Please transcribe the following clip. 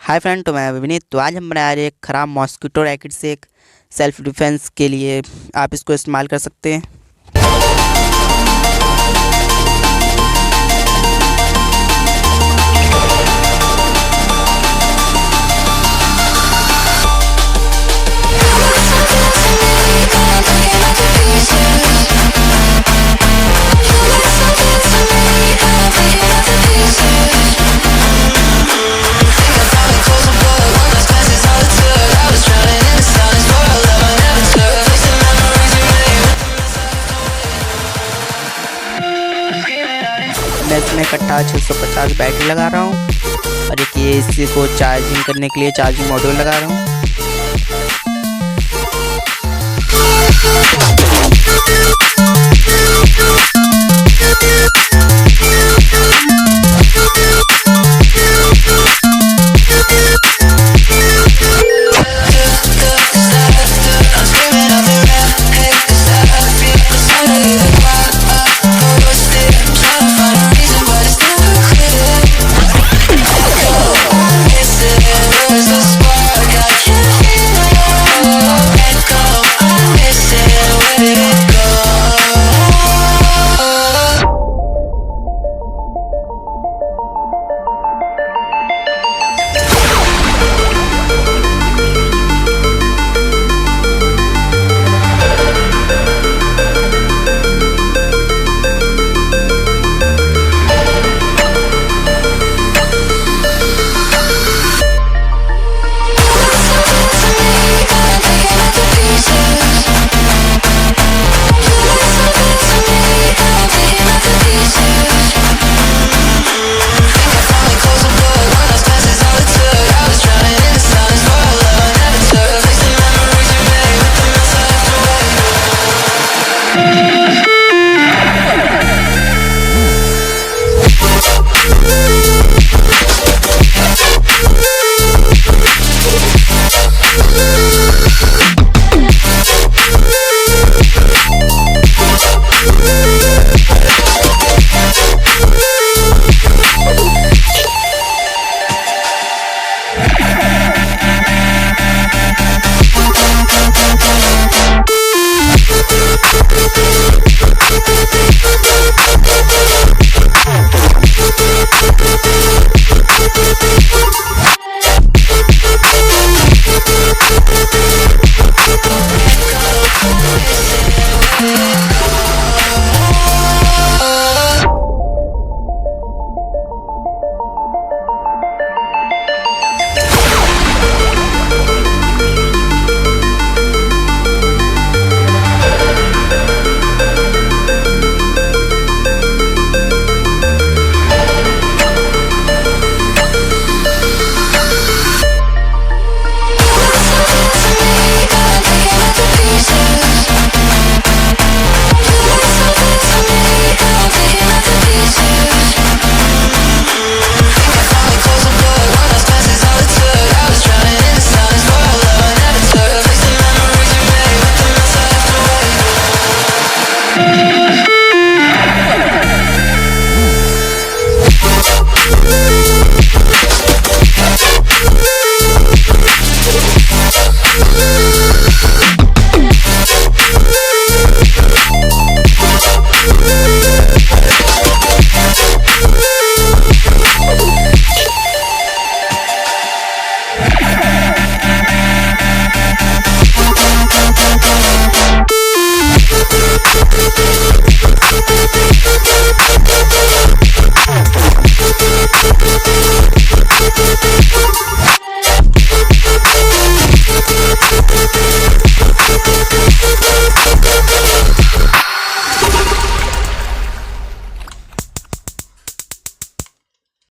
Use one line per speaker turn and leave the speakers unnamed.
Hi friend, तो मैं विनीत। तो आज हम बना रहे हैं एक ख़राब मॉस्किटो रैकेट से एक सेल्फ डिफेंस के लिए आप इसको इस्तेमाल कर सकते हैं। मैं इसमें इकट्ठा 650 बैटरी लगा रहा हूँ और एक ये इसी को चार्जिंग करने के लिए चार्जिंग मॉड्यूल लगा रहा हूँ।